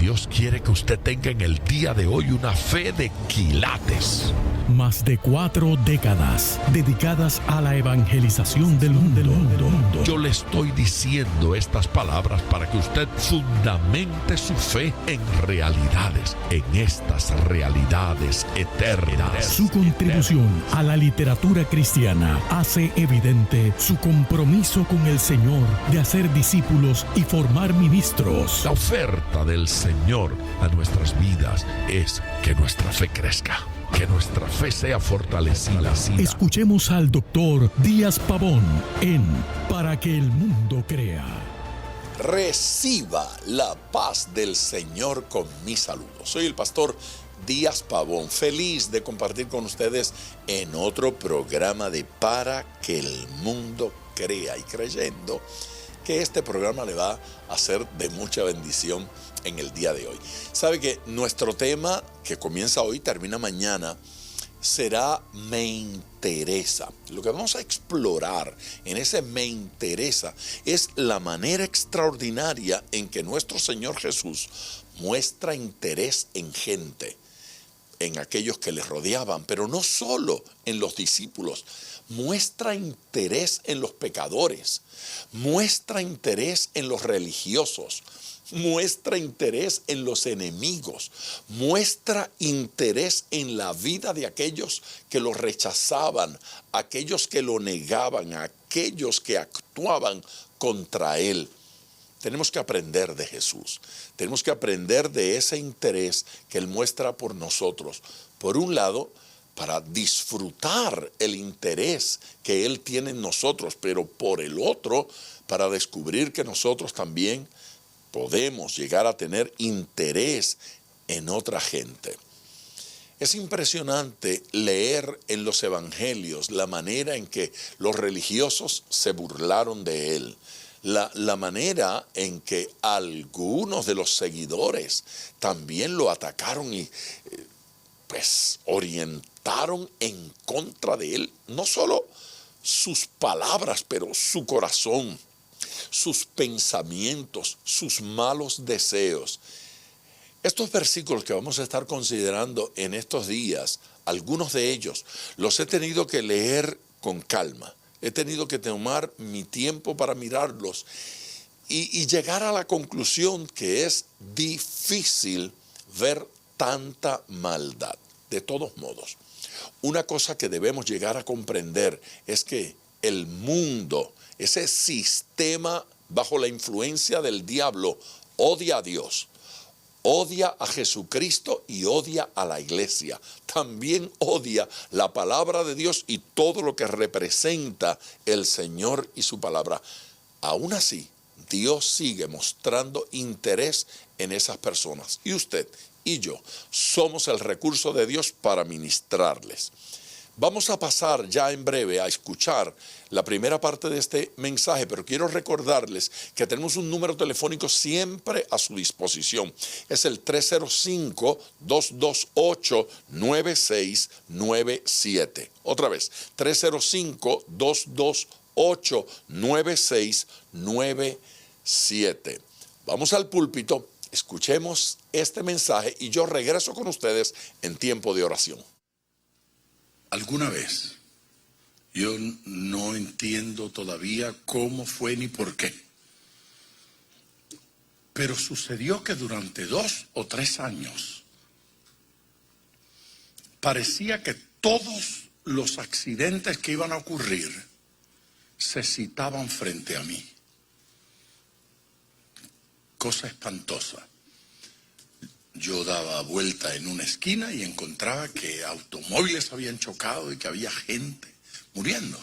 Dios quiere que usted tenga en el día de hoy una fe de quilates. Más de 4 décadas dedicadas a la evangelización del mundo. Yo le estoy diciendo estas palabras para que usted fundamente su fe en realidades, en estas realidades eternas. Su contribución a la literatura cristiana hace evidente su compromiso con el Señor de hacer discípulos y formar ministros. La oferta del Señor a nuestras vidas es que nuestra fe crezca, que nuestra fe sea fortalecida. Escuchemos al doctor Díaz Pavón en Para que el mundo crea. Reciba la paz del Señor con mi saludo. Soy el pastor Díaz Pavón, feliz de compartir con ustedes en otro programa de Para que el mundo crea, y creyendo que este programa le va a ser de mucha bendición en el día de hoy. Sabe que nuestro tema, que comienza hoy, termina mañana, será Me interesa. Lo que vamos a explorar en ese Me interesa es la manera extraordinaria en que nuestro Señor Jesús muestra interés en gente, en aquellos que le rodeaban, pero no solo en los discípulos. Muestra interés en los pecadores, muestra interés en los religiosos, muestra interés en los enemigos, muestra interés en la vida de aquellos que lo rechazaban, aquellos que lo negaban, aquellos que actuaban contra él. Tenemos que aprender de Jesús, tenemos que aprender de ese interés que él muestra por nosotros. Por un lado, para disfrutar el interés que él tiene en nosotros, pero por el otro, para descubrir que nosotros también podemos llegar a tener interés en otra gente. Es impresionante leer en los evangelios la manera en que los religiosos se burlaron de él, la manera en que algunos de los seguidores también lo atacaron y orientaron en contra de él, no solo sus palabras, pero su corazón, sus pensamientos, sus malos deseos. Estos versículos que vamos a estar considerando en estos días, algunos de ellos los he tenido que leer con calma. He tenido que tomar mi tiempo para mirarlos y llegar a la conclusión que es difícil ver tanta maldad. De todos modos, una cosa que debemos llegar a comprender es que el mundo, ese sistema bajo la influencia del diablo, odia a Dios, odia a Jesucristo y odia a la iglesia. También odia la palabra de Dios y todo lo que representa el Señor y su palabra. Aún así, Dios sigue mostrando interés en esas personas. Y usted y yo somos el recurso de Dios para ministrarles. Vamos a pasar ya en breve a escuchar la primera parte de este mensaje, pero quiero recordarles que tenemos un número telefónico siempre a su disposición. Es el 305-228-9697. Otra vez, 305-228-9697. Vamos al púlpito, escuchemos este mensaje y yo regreso con ustedes en tiempo de oración. Alguna vez, yo no entiendo todavía cómo fue ni por qué, pero sucedió que durante 2 o 3 años parecía que todos los accidentes que iban a ocurrir se citaban frente a mí. Cosa espantosa. Yo daba vuelta en una esquina y encontraba que automóviles habían chocado y que había gente muriendo.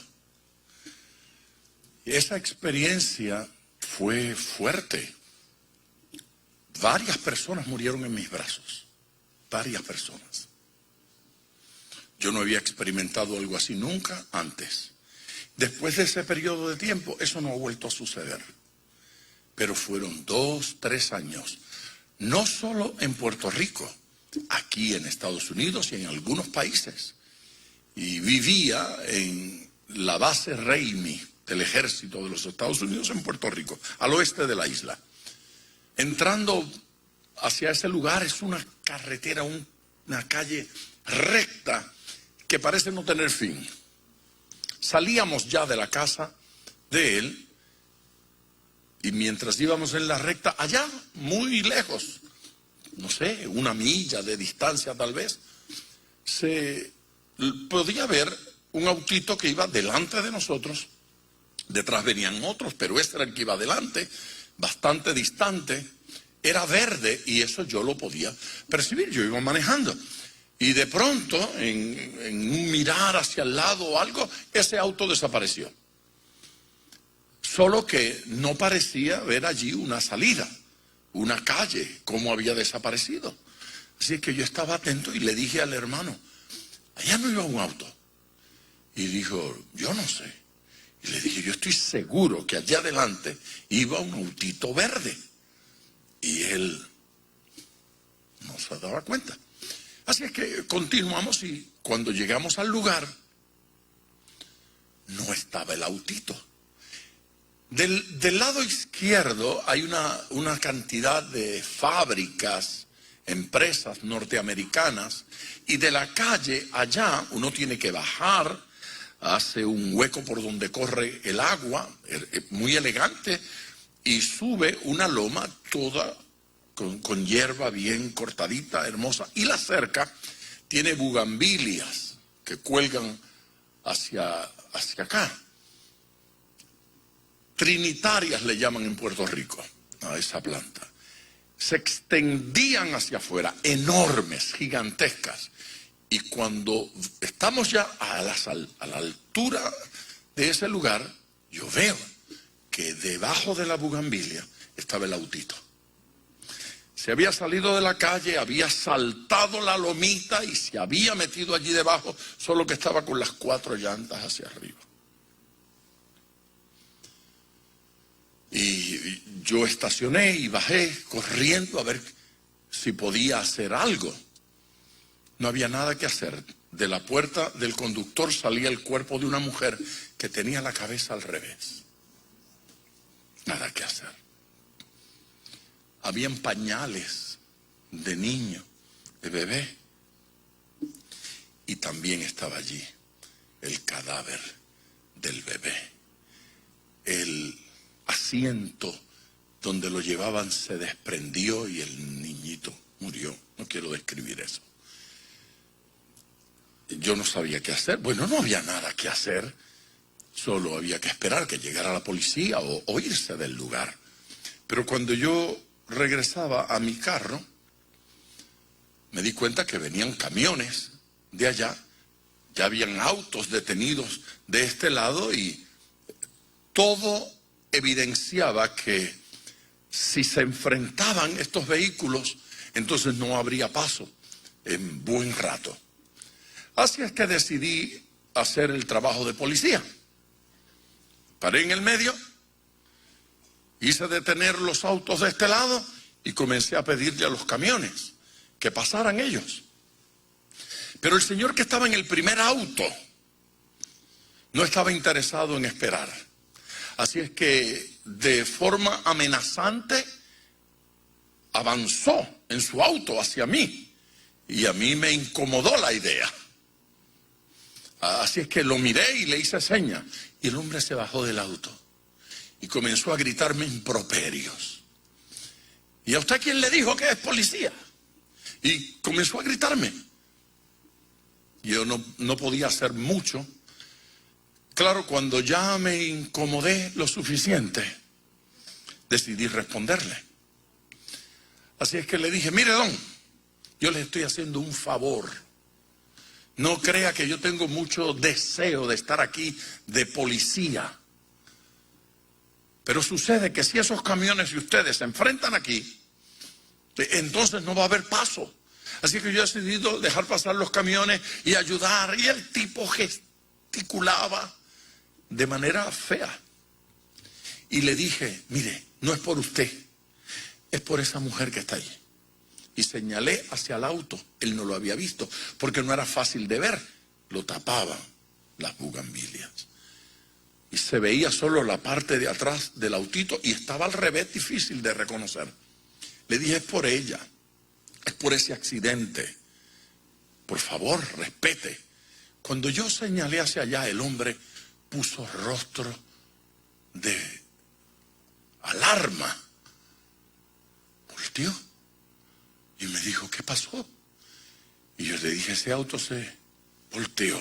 Y esa experiencia fue fuerte. Varias personas murieron en mis brazos. Varias personas. Yo no había experimentado algo así nunca antes. Después de ese periodo de tiempo, eso no ha vuelto a suceder. Pero fueron 2, 3 años. No solo en Puerto Rico, aquí en Estados Unidos y en algunos países. Y vivía en la base Raimi del ejército de los Estados Unidos en Puerto Rico, al oeste de la isla. Entrando hacia ese lugar es una carretera, una calle recta que parece no tener fin. Salíamos ya de la casa de él y mientras íbamos en la recta, allá muy lejos, no sé, 1 milla de distancia tal vez, se podía ver un autito que iba delante de nosotros. Detrás venían otros, pero este era el que iba adelante, bastante distante. Era verde y eso yo lo podía percibir. Yo iba manejando y de pronto, en un mirar hacia el lado o algo, ese auto desapareció. Solo que no parecía ver allí una salida, una calle, cómo había desaparecido. Así que yo estaba atento y le dije al hermano, allá no iba un auto. Y dijo, yo no sé. Y le dije, yo estoy seguro que allá adelante iba un autito verde. Y él no se daba cuenta. Así es que continuamos y cuando llegamos al lugar, no estaba el autito. Del lado izquierdo hay una cantidad de fábricas, empresas norteamericanas, y de la calle allá uno tiene que bajar, hace un hueco por donde corre el agua, muy elegante, y sube una loma toda con hierba bien cortadita, hermosa, y la cerca tiene bugambilias que cuelgan hacia acá. Trinitarias le llaman en Puerto Rico a esa planta. Se extendían hacia afuera, enormes, gigantescas. Y cuando estamos ya a la altura de ese lugar, yo veo que debajo de la bugambilia estaba el autito. Se había salido de la calle, había saltado la lomita y se había metido allí debajo, solo que estaba con las 4 llantas hacia arriba. Y yo estacioné y bajé corriendo a ver si podía hacer algo. No había nada que hacer. De la puerta del conductor salía el cuerpo de una mujer que tenía la cabeza al revés. Nada que hacer. Habían pañales de niño, de bebé. Y también estaba allí el cadáver del bebé. El asiento donde lo llevaban se desprendió y el niñito murió. No quiero describir eso. Yo no sabía qué hacer. Bueno, no había nada que hacer. Solo había que esperar que llegara la policía o irse del lugar. Pero cuando yo regresaba a mi carro, me di cuenta que venían camiones de allá. Ya habían autos detenidos de este lado y todo evidenciaba que si se enfrentaban estos vehículos, entonces no habría paso en buen rato. Así es que decidí hacer el trabajo de policía. Paré en el medio, hice detener los autos de este lado y comencé a pedirle a los camiones que pasaran ellos. Pero el señor que estaba en el primer auto no estaba interesado en esperar. Así es que de forma amenazante avanzó en su auto hacia mí y a mí me incomodó la idea. Así es que lo miré y le hice seña y el hombre se bajó del auto y comenzó a gritarme improperios. ¿Y a usted quién le dijo que es policía? Y comenzó a gritarme. Yo no podía hacer mucho. Claro, cuando ya me incomodé lo suficiente, decidí responderle. Así es que le dije, mire don, yo le estoy haciendo un favor. No crea que yo tengo mucho deseo de estar aquí de policía. Pero sucede que si esos camiones y ustedes se enfrentan aquí, entonces no va a haber paso. Así que yo he decidido dejar pasar los camiones y ayudar. Y el tipo gesticulaba de manera fea. Y le dije, mire, no es por usted, es por esa mujer que está ahí. Y señalé hacia el auto. Él no lo había visto porque no era fácil de ver. Lo tapaban las bugambilias. Y se veía solo la parte de atrás del autito y estaba al revés, difícil de reconocer. Le dije, es por ella. por ese accidente. Por favor, respete. Cuando yo señalé hacia allá, el hombre puso rostro de alarma. Volteó y me dijo, ¿qué pasó? Y yo le dije, ese auto se volteó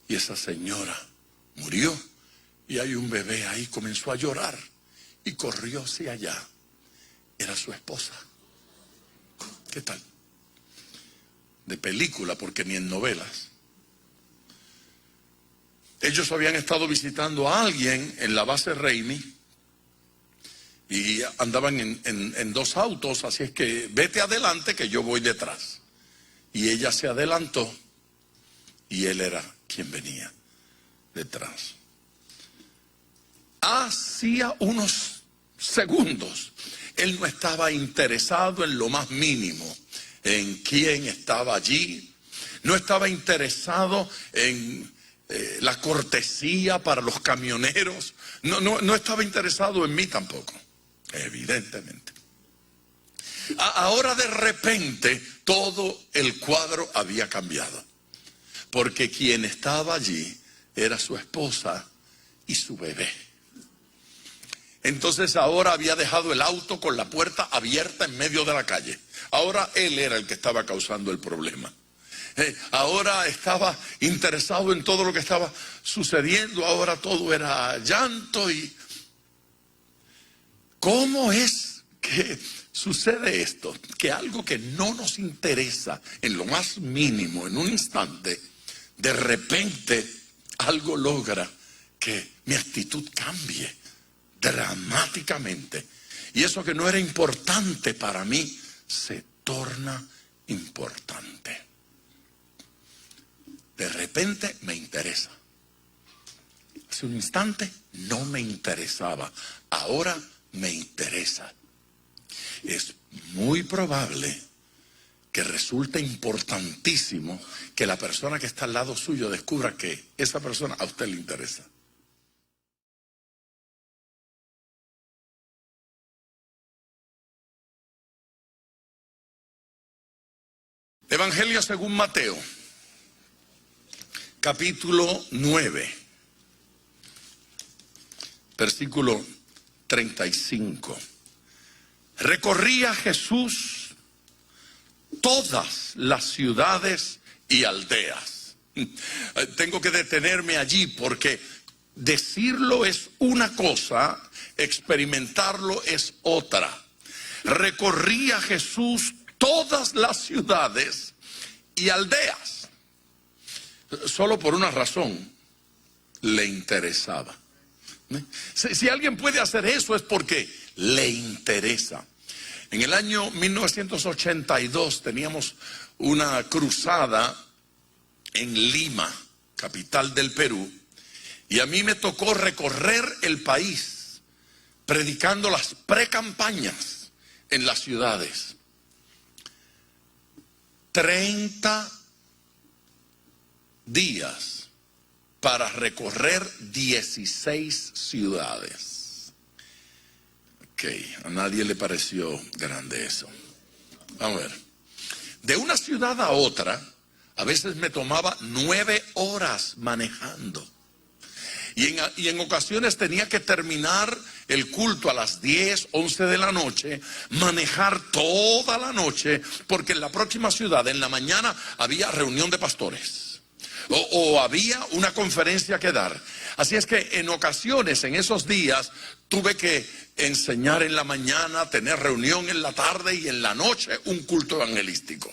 y esa señora murió y hay un bebé ahí. Comenzó a llorar y corrió hacia allá. Era su esposa. ¿Qué tal? De película, porque ni en novelas. Ellos habían estado visitando a alguien en la base Raimi y andaban en dos autos, así es que vete adelante que yo voy detrás. Y ella se adelantó y él era quien venía detrás. Hacía unos segundos él no estaba interesado en lo más mínimo, en quién estaba allí, no estaba interesado en la cortesía para los camioneros, no estaba interesado en mí tampoco, evidentemente. Ahora de repente todo el cuadro había cambiado, porque quien estaba allí era su esposa y su bebé. Entonces ahora había dejado el auto con la puerta abierta en medio de la calle. Ahora él era el que estaba causando el problema. Ahora estaba interesado en todo lo que estaba sucediendo. Ahora todo era llanto. Y ¿cómo es que sucede esto? Que algo que no nos interesa en lo más mínimo, en un instante, de repente algo logra que mi actitud cambie dramáticamente, y eso que no era importante para mí se torna importante. De repente me interesa. Hace un instante no me interesaba, ahora me interesa. Es muy probable que resulte importantísimo que la persona que está al lado suyo descubra que esa persona a usted le interesa. Evangelio según Mateo, capítulo 9, versículo 35. Recorría Jesús todas las ciudades y aldeas. Tengo que detenerme allí porque decirlo es una cosa, experimentarlo es otra. Recorría Jesús todas las ciudades y aldeas. Solo por una razón, le interesaba. Si alguien puede hacer eso es porque le interesa. En el año 1982 teníamos una cruzada en Lima, capital del Perú, y a mí me tocó recorrer el país predicando las precampañas en las ciudades. 30 días para recorrer 16 ciudades. Ok, a nadie le pareció grande eso. Vamos a ver. De una ciudad a otra, a veces me tomaba 9 horas manejando. Y en ocasiones tenía que terminar el culto a las 10, 11 de la noche, manejar toda la noche, porque en la próxima ciudad, en la mañana, había reunión de pastores. O había una conferencia que dar. Así es que en ocasiones, en esos días, tuve que enseñar en la mañana, tener reunión en la tarde y en la noche un culto evangelístico.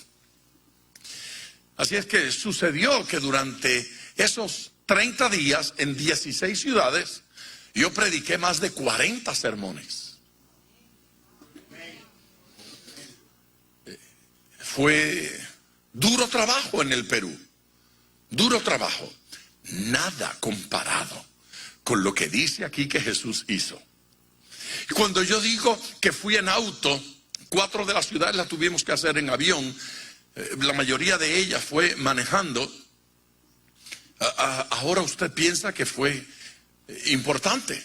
Así es que sucedió que durante esos 30 días en 16 ciudades, yo prediqué más de 40 sermones. Fue duro trabajo en el Perú, duro trabajo, nada comparado con lo que dice aquí que Jesús hizo. Y cuando yo digo que fui en auto, 4 de las ciudades las tuvimos que hacer en avión, la mayoría de ellas fue manejando. Ahora usted piensa que fue importante,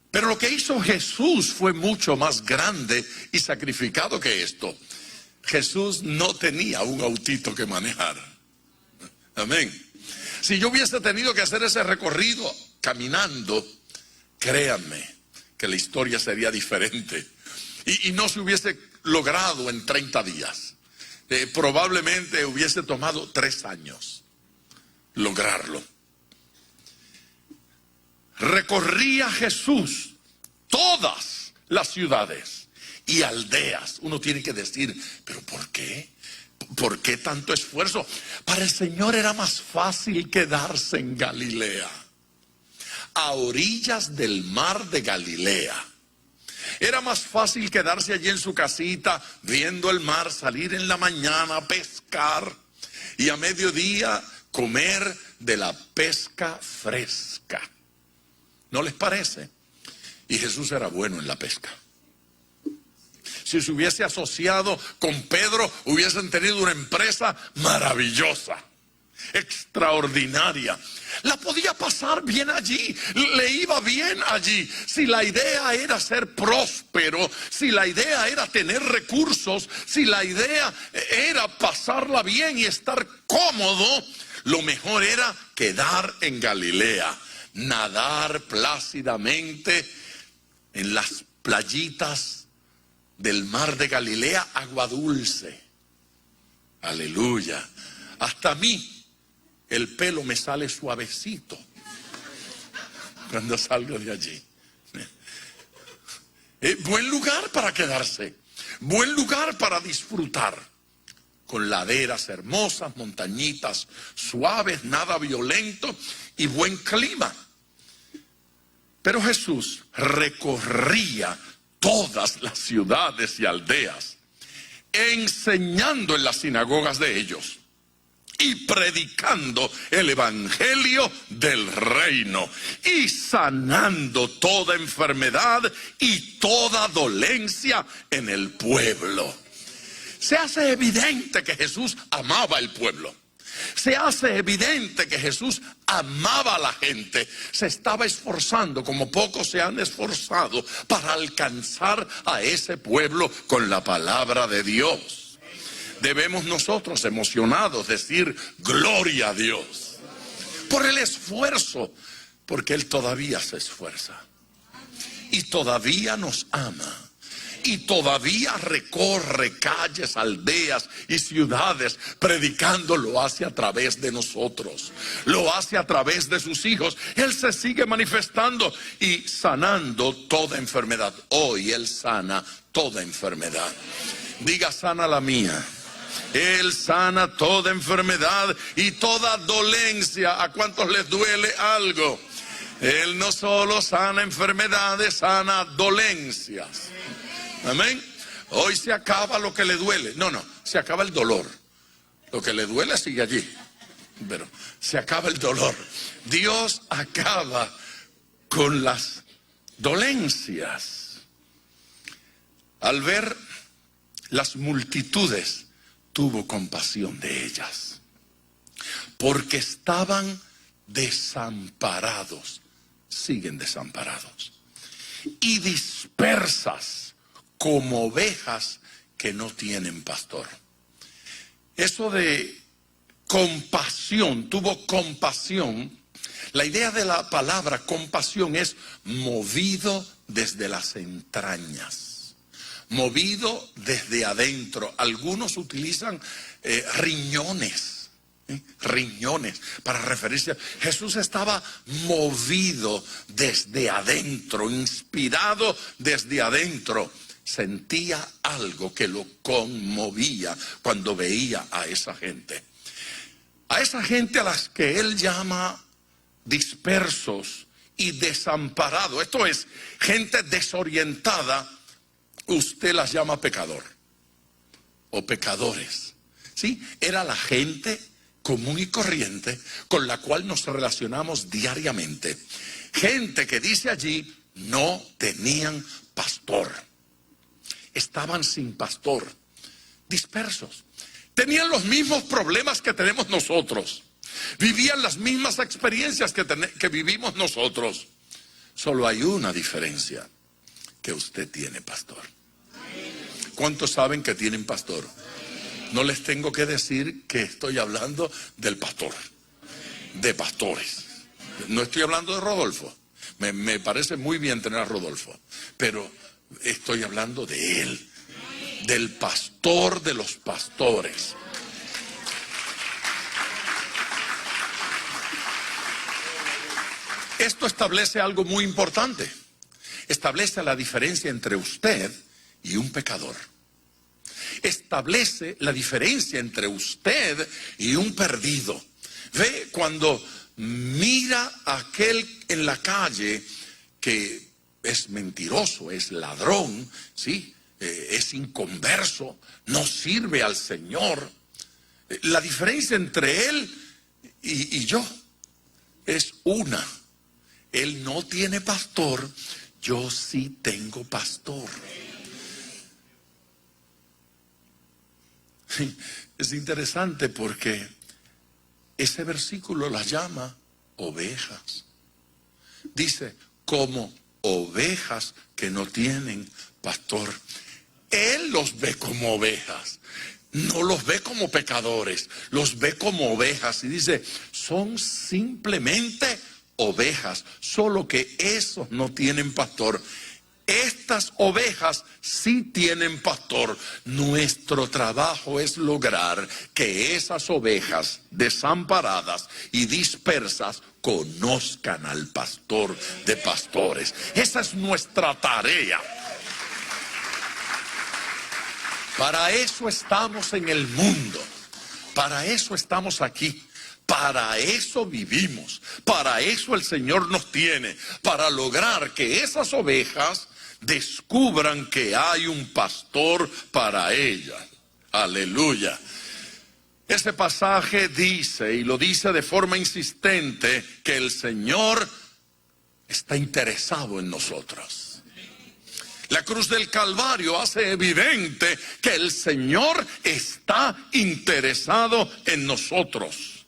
pero lo que hizo Jesús fue mucho más grande y sacrificado que esto. Jesús no tenía un autito que manejar. Amén. Si yo hubiese tenido que hacer ese recorrido caminando, créanme que la historia sería diferente. Y no se hubiese logrado en 30 días. Probablemente hubiese tomado 3 años lograrlo. Recorría Jesús todas las ciudades y aldeas. Uno tiene que decir, ¿pero por qué? ¿Por qué tanto esfuerzo? Para el Señor era más fácil quedarse en Galilea, a orillas del mar de Galilea. Era más fácil quedarse allí en su casita, viendo el mar, salir en la mañana a pescar y a mediodía comer de la pesca fresca. ¿No les parece? Y Jesús era bueno en la pesca. Si se hubiese asociado con Pedro, hubiesen tenido una empresa maravillosa, extraordinaria. La podía pasar bien allí, le iba bien allí. Si la idea era ser próspero, si la idea era tener recursos, si la idea era pasarla bien y estar cómodo, lo mejor era quedar en Galilea, nadar plácidamente en las playitas del mar de Galilea, agua dulce. Aleluya. Hasta a mí el pelo me sale suavecito cuando salgo de allí. Buen lugar para quedarse, buen lugar para disfrutar, con laderas hermosas, montañitas suaves, nada violento y buen clima. Pero Jesús recorría todas las ciudades y aldeas, enseñando en las sinagogas de ellos y predicando el evangelio del reino y sanando toda enfermedad y toda dolencia en el pueblo. Se hace evidente que Jesús amaba el pueblo. Se hace evidente que Jesús amaba a la gente. Se estaba esforzando como pocos se han esforzado para alcanzar a ese pueblo con la palabra de Dios. Debemos nosotros, emocionados, decir gloria a Dios por el esfuerzo, porque Él todavía se esfuerza y todavía nos ama. Y todavía recorre calles, aldeas y ciudades predicando. Lo hace a través de nosotros, lo hace a través de sus hijos. Él se sigue manifestando y sanando toda enfermedad. Hoy Él sana toda enfermedad. Diga: sana la mía. Él sana toda enfermedad y toda dolencia. ¿A cuántos les duele algo? Él no solo sana enfermedades, sana dolencias. Amén. Hoy se acaba lo que le duele. No, se acaba el dolor. Lo que le duele sigue allí, pero se acaba el dolor. Dios acaba con las dolencias. Al ver las multitudes, tuvo compasión de ellas, porque estaban desamparados, siguen desamparados, y dispersas como ovejas que no tienen pastor. Eso de compasión, tuvo compasión. La idea de la palabra compasión es movido desde las entrañas, movido desde adentro. Algunos utilizan riñones para referirse a Jesús. Estaba movido desde adentro, inspirado desde adentro. Sentía algo que lo conmovía cuando veía a esa gente. A esa gente a las que Él llama dispersos y desamparados. Esto es, gente desorientada, usted las llama pecador o pecadores. ¿Sí? Era la gente común y corriente con la cual nos relacionamos diariamente. Gente que dice allí, no tenían pastor. Estaban sin pastor, dispersos. Tenían los mismos problemas que tenemos nosotros. Vivían las mismas experiencias que vivimos nosotros. Solo hay una diferencia: que usted tiene pastor. ¿Cuántos saben que tienen pastor? No les tengo que decir que estoy hablando del pastor, de pastores. No estoy hablando de Rodolfo. Me parece muy bien tener a Rodolfo, pero estoy hablando de él, del pastor de los pastores. Esto establece algo muy importante. Establece la diferencia entre usted y un pecador. Establece la diferencia entre usted y un perdido. Ve, cuando mira a aquel en la calle que es mentiroso, es ladrón, ¿sí? Es inconverso, no sirve al Señor. La diferencia entre él y yo es una. Él no tiene pastor, yo sí tengo pastor. Es interesante porque ese versículo las llama ovejas. Dice, como ovejas que no tienen pastor. Él los ve como ovejas, no los ve como pecadores, los ve como ovejas. Y dice, son simplemente ovejas, solo que esos no tienen pastor. Estas ovejas sí tienen pastor. Nuestro trabajo es lograr que esas ovejas desamparadas y dispersas conozcan al pastor de pastores. Esa es nuestra tarea. Para eso estamos en el mundo. Para eso estamos aquí. Para eso vivimos. Para eso el Señor nos tiene. Para lograr que esas ovejas descubran que hay un pastor para ellas. Aleluya. Ese pasaje dice, y lo dice de forma insistente, que el Señor está interesado en nosotros. La cruz del Calvario hace evidente que el Señor está interesado en nosotros.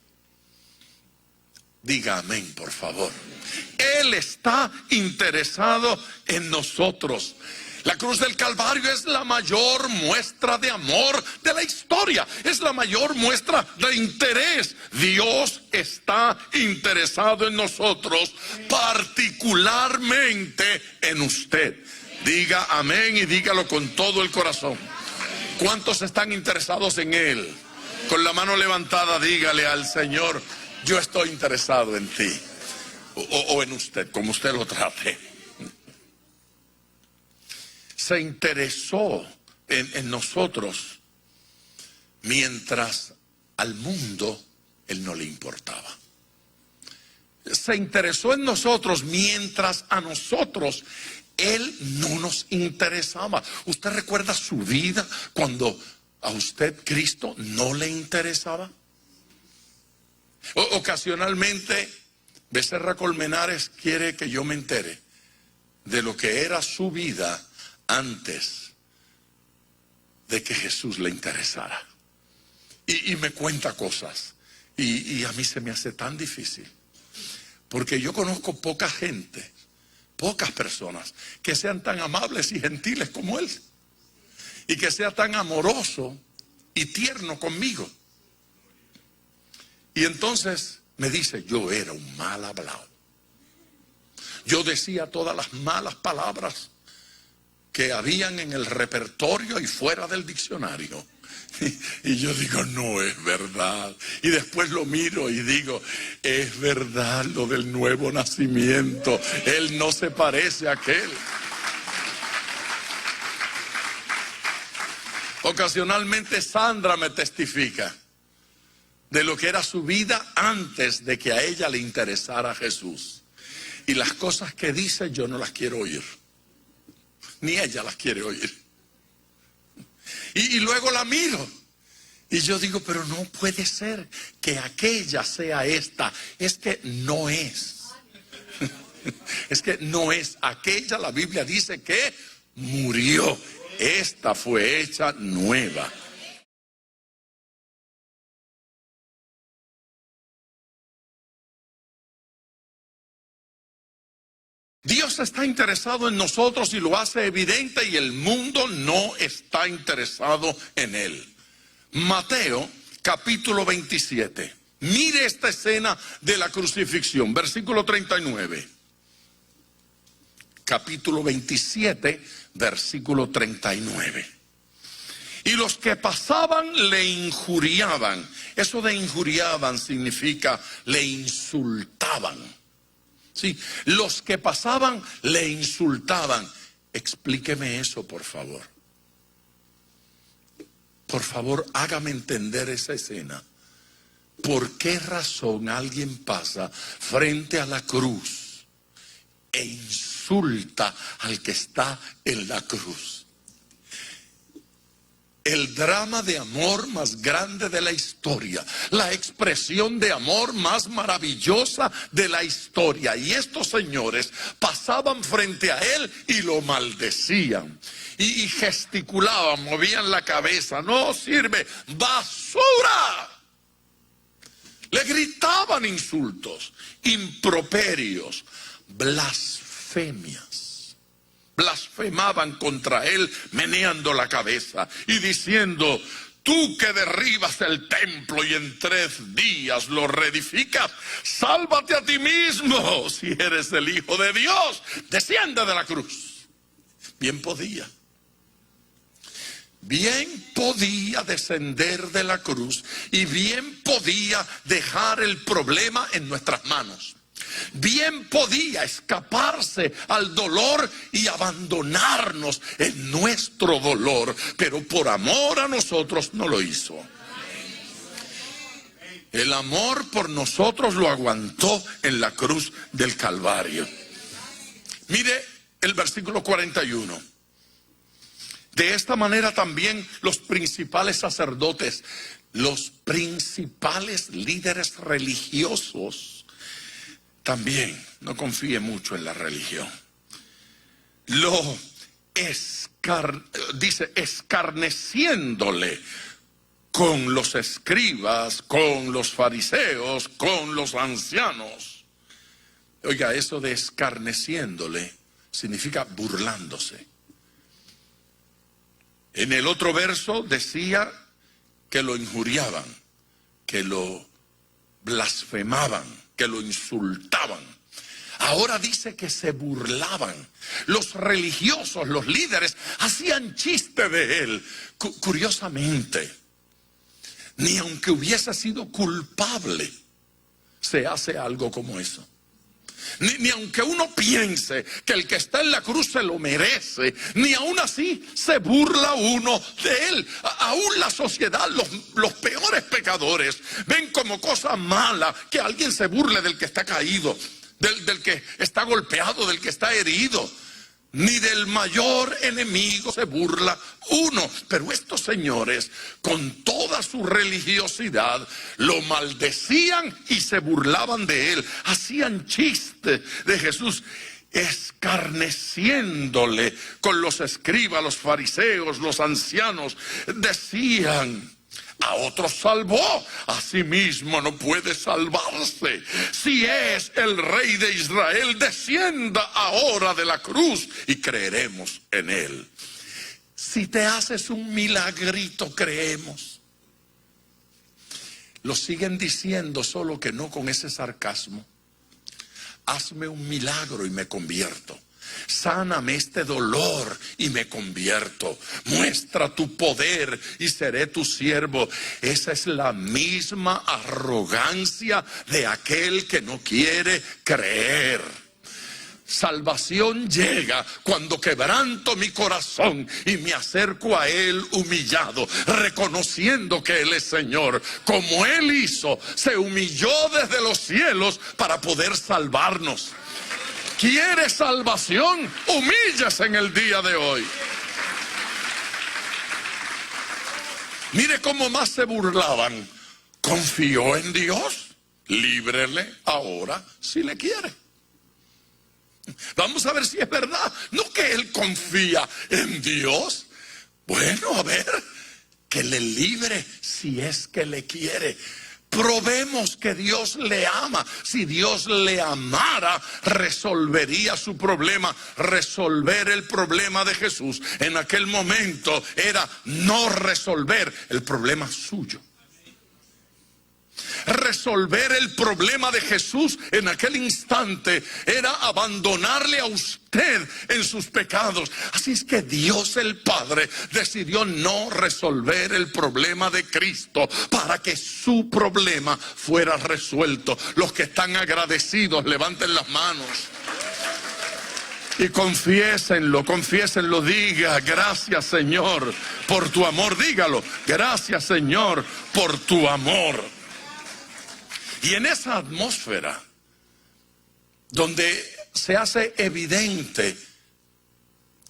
Diga amén, por favor. Él está interesado en nosotros. La cruz del Calvario es la mayor muestra de amor de la historia. Es la mayor muestra de interés. Dios está interesado en nosotros, particularmente en usted. Diga amén y dígalo con todo el corazón. ¿Cuántos están interesados en Él? Con la mano levantada, dígale al Señor, yo estoy interesado en ti. O en usted, como usted lo trate. Se interesó en nosotros mientras al mundo Él no le importaba. Se interesó en nosotros mientras a nosotros Él no nos interesaba. ¿Usted recuerda su vida cuando a usted Cristo no le interesaba? Ocasionalmente Becerra Colmenares quiere que yo me entere de lo que era su vida antes de que Jesús le interesara. Y me cuenta cosas. Y a mí se me hace tan difícil. Porque yo conozco poca gente, pocas personas que sean tan amables y gentiles como él. Y que sea tan amoroso y tierno conmigo. Y entonces me dice, yo era un mal hablado. Yo decía todas las malas palabras que habían en el repertorio y fuera del diccionario. Y yo digo, no es verdad. Y después lo miro y digo, es verdad lo del nuevo nacimiento. Él no se parece a aquel. Ocasionalmente Sandra me testifica de lo que era su vida antes de que a ella le interesara Jesús. Y las cosas que dice yo no las quiero oír. Ni ella las quiere oír. Y luego la miro. Y yo digo, pero no puede ser que aquella sea esta. Es que no es. Es que no es. Aquella, la Biblia dice que murió. Esta fue hecha nueva. Dios está interesado en nosotros y lo hace evidente, y el mundo no está interesado en él. Mateo capítulo 27. Mire esta escena de la crucifixión, versículo 39. Capítulo 27, versículo 39. Y los que pasaban le injuriaban. Eso de injuriaban significa le insultaban. Sí, los que pasaban le insultaban. Explíqueme eso, por favor. Por favor, hágame entender esa escena. ¿Por qué razón alguien pasa frente a la cruz e insulta al que está en la cruz? El drama de amor más grande de la historia, la expresión de amor más maravillosa de la historia. Y estos señores pasaban frente a él y lo maldecían. Y gesticulaban, movían la cabeza. No sirve, basura. Le gritaban insultos, improperios, blasfemias. Blasfemaban contra él, meneando la cabeza y diciendo: tú que derribas el templo y en 3 días lo reedificas, sálvate a ti mismo. Si eres el Hijo de Dios, desciende de la cruz. Bien podía descender de la cruz, y bien podía dejar el problema en nuestras manos. Bien podía escaparse al dolor y abandonarnos en nuestro dolor, pero por amor a nosotros no lo hizo. El amor por nosotros lo aguantó en la cruz del Calvario. Mire el versículo 41. De esta manera también los principales sacerdotes, los principales líderes religiosos, también, no confíe mucho en la religión, dice, escarneciéndole con los escribas, con los fariseos, con los ancianos. Oiga, eso de escarneciéndole significa burlándose. En el otro verso decía que lo injuriaban, que lo blasfemaban, que lo insultaban. Ahora dice que se burlaban. Los religiosos, los líderes, hacían chiste de él. Curiosamente, ni aunque hubiese sido culpable, se hace algo como eso. Ni aunque uno piense que el que está en la cruz se lo merece, ni aún así se burla uno de él. Aún la sociedad, los peores pecadores, ven como cosa mala que alguien se burle del que está caído, del que está golpeado, del que está herido. Ni del mayor enemigo se burla uno. Pero estos señores, con toda su religiosidad, lo maldecían y se burlaban de él. Hacían chiste de Jesús, escarneciéndole con los escribas, los fariseos, los ancianos. Decían: a otros salvó, a sí mismo no puede salvarse. Si es el Rey de Israel, descienda ahora de la cruz y creeremos en él. Si te haces un milagrito, creemos. Lo siguen diciendo, solo que no con ese sarcasmo. Hazme un milagro y me convierto. Sáname este dolor y me convierto. Muestra tu poder y seré tu siervo. Esa es la misma arrogancia de aquel que no quiere creer. Salvación llega cuando quebranto mi corazón y me acerco a Él humillado, reconociendo que Él es Señor. Como Él hizo, se humilló desde los cielos para poder salvarnos. ¿Quieres salvación? Humíllase en el día de hoy. Mire cómo más se burlaban. ¿Confió en Dios? Líbrele ahora si le quiere. Vamos a ver si es verdad. No que él confía en Dios. Bueno, a ver, que le libre si es que le quiere. Probemos que Dios le ama. Si Dios le amara, resolvería su problema. Resolver el problema de Jesús en aquel momento era no resolver el problema suyo. Resolver el problema de Jesús en aquel instante era abandonarle a usted en sus pecados. Así es que Dios el Padre decidió no resolver el problema de Cristo para que su problema fuera resuelto. Los que están agradecidos, levanten las manos y confiésenlo, diga: gracias, Señor, por tu amor. Dígalo: gracias, Señor, por tu amor. Y en esa atmósfera donde se hace evidente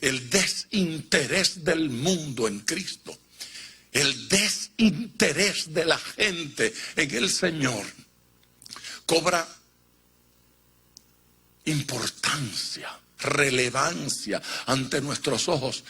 el desinterés del mundo en Cristo, el desinterés de la gente en el Señor, cobra importancia, relevancia ante nuestros ojos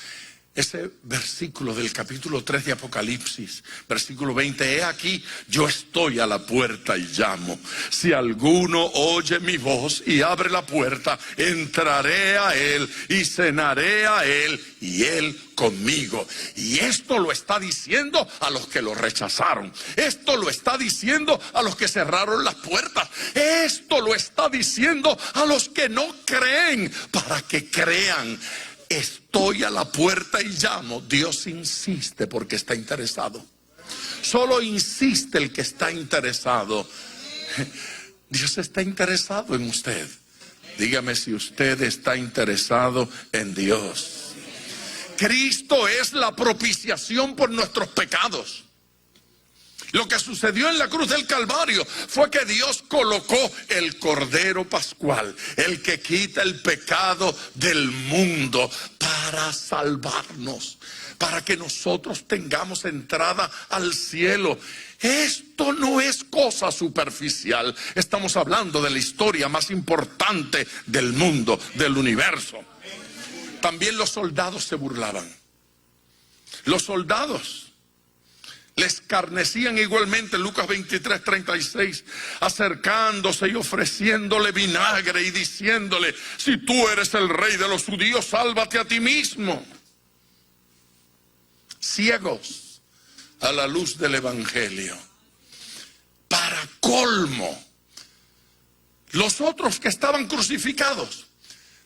ese versículo del capítulo 3 de Apocalipsis, versículo 20: he aquí, yo estoy a la puerta y llamo. Si alguno oye mi voz y abre la puerta, entraré a él y cenaré a él y él conmigo. Y esto lo está diciendo a los que lo rechazaron. Esto lo está diciendo a los que cerraron las puertas. Esto lo está diciendo a los que no creen, para que crean. Estoy a la puerta y llamo. Dios insiste porque está interesado. Solo insiste el que está interesado. Dios está interesado en usted. Dígame si usted está interesado en Dios. Cristo es la propiciación por nuestros pecados. Lo que sucedió en la cruz del Calvario fue que Dios colocó el Cordero Pascual, el que quita el pecado del mundo, para salvarnos, para que nosotros tengamos entrada al cielo. Esto no es cosa superficial. Estamos hablando de la historia más importante del mundo, del universo. También los soldados se burlaban. Los soldados le escarnecían igualmente. Lucas 23:36, acercándose y ofreciéndole vinagre y diciéndole: si tú eres el rey de los judíos, sálvate a ti mismo. Ciegos a la luz del evangelio. Para colmo, los otros que estaban crucificados,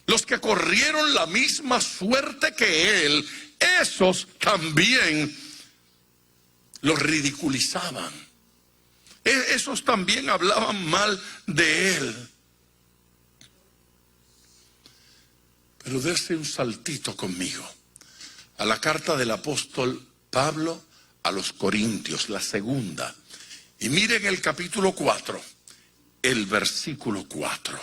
los que corrieron la misma suerte que él, esos también los ridiculizaban. Esos también hablaban mal de él. Pero dése un saltito conmigo a la carta del apóstol Pablo a los Corintios, la segunda. Y miren el capítulo 4, el versículo 4.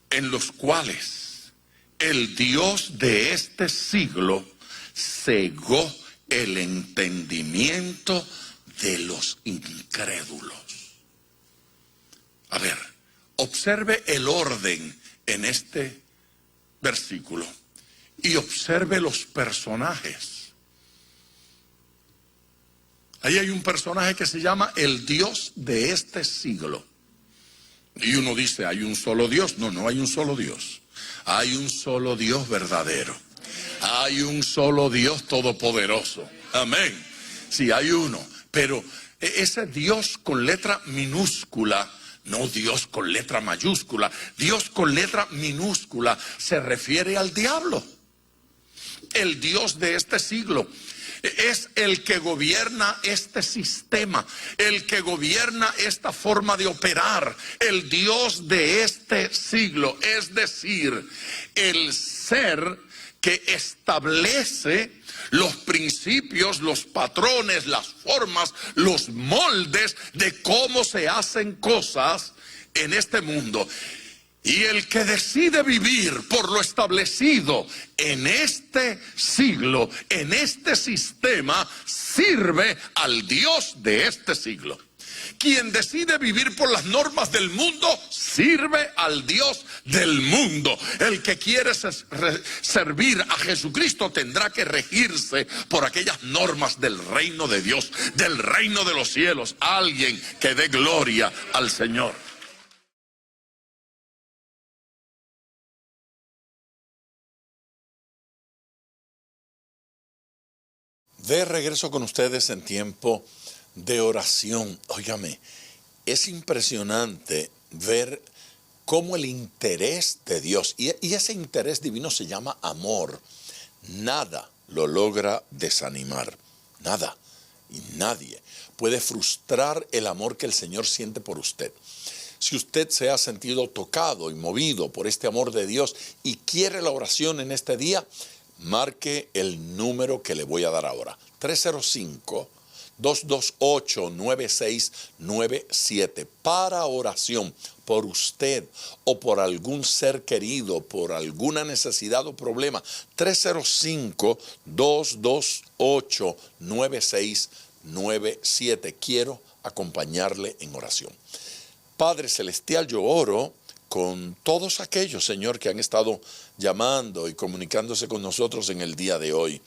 En los cuales el Dios de este siglo cegó el entendimiento de los incrédulos. A ver, observe el orden en este versículo y observe los personajes. Ahí hay un personaje que se llama el Dios de este siglo. Y uno dice: ¿hay un solo Dios? No, no hay un solo Dios. Hay un solo Dios verdadero. Hay un solo Dios todopoderoso. Amén. Sí, hay uno. Pero ese Dios con letra minúscula, no Dios con letra mayúscula. Dios con letra minúscula se refiere al diablo. El Dios de este siglo es el que gobierna este sistema, el que gobierna esta forma de operar. El Dios de este siglo, es decir, el ser que establece los principios, los patrones, las formas, los moldes de cómo se hacen cosas en este mundo. Y el que decide vivir por lo establecido en este siglo, en este sistema, sirve al Dios de este siglo. Quien decide vivir por las normas del mundo, sirve al Dios del mundo. El que quiere servir a Jesucristo tendrá que regirse por aquellas normas del reino de Dios, del reino de los cielos. Alguien que dé gloria al Señor. De regreso con ustedes en tiempo de oración. Óigame, es impresionante ver cómo el interés de Dios, y ese interés divino se llama amor, nada lo logra desanimar. Nada y nadie puede frustrar el amor que el Señor siente por usted. Si usted se ha sentido tocado y movido por este amor de Dios y quiere la oración en este día, marque el número que le voy a dar ahora. 305-228-9697 para oración por usted o por algún ser querido, por alguna necesidad o problema. 305-228-9697. Quiero acompañarle en oración. Padre Celestial, yo oro con todos aquellos, Señor, que han estado llamando y comunicándose con nosotros en el día de hoy.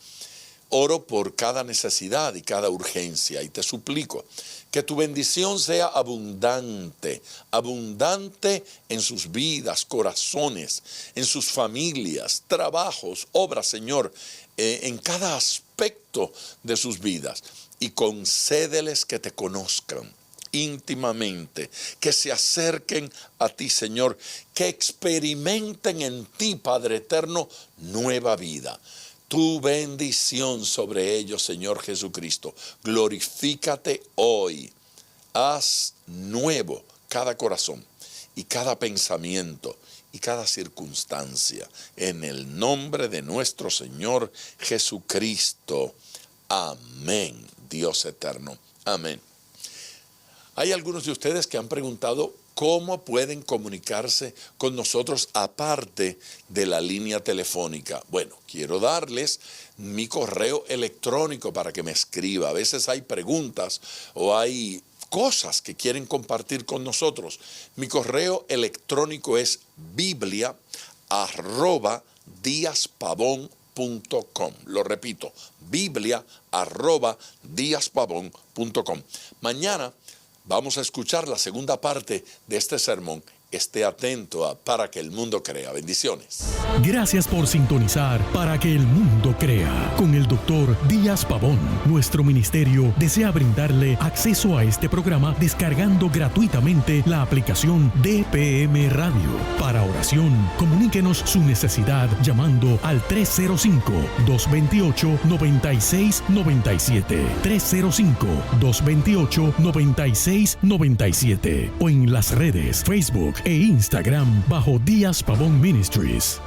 Oro por cada necesidad y cada urgencia y te suplico que tu bendición sea abundante, abundante en sus vidas, corazones, en sus familias, trabajos, obras, Señor, en cada aspecto de sus vidas. Y concédeles que te conozcan íntimamente, que se acerquen a ti, Señor, que experimenten en ti, Padre eterno, nueva vida. Tu bendición sobre ellos, Señor Jesucristo. Glorifícate hoy. Haz nuevo cada corazón y cada pensamiento y cada circunstancia. En el nombre de nuestro Señor Jesucristo. Amén. Dios eterno. Amén. Hay algunos de ustedes que han preguntado cómo pueden comunicarse con nosotros aparte de la línea telefónica. Bueno, quiero darles mi correo electrónico para que me escriba. A veces hay preguntas o hay cosas que quieren compartir con nosotros. Mi correo electrónico es biblia@diaspavon.com. Lo repito, biblia@diaspavon.com. Mañana vamos a escuchar la segunda parte de este sermón. Esté atento a Para que el Mundo Crea. Bendiciones. Gracias por sintonizar Para que el Mundo Crea con el Dr. Díaz Pavón. Nuestro ministerio desea brindarle acceso a este programa descargando gratuitamente la aplicación DPM Radio. Para oración, comuníquenos su necesidad llamando al 305-228-9697. 305-228-9697 o en las redes Facebook e Instagram bajo Díaz Pavón Ministries.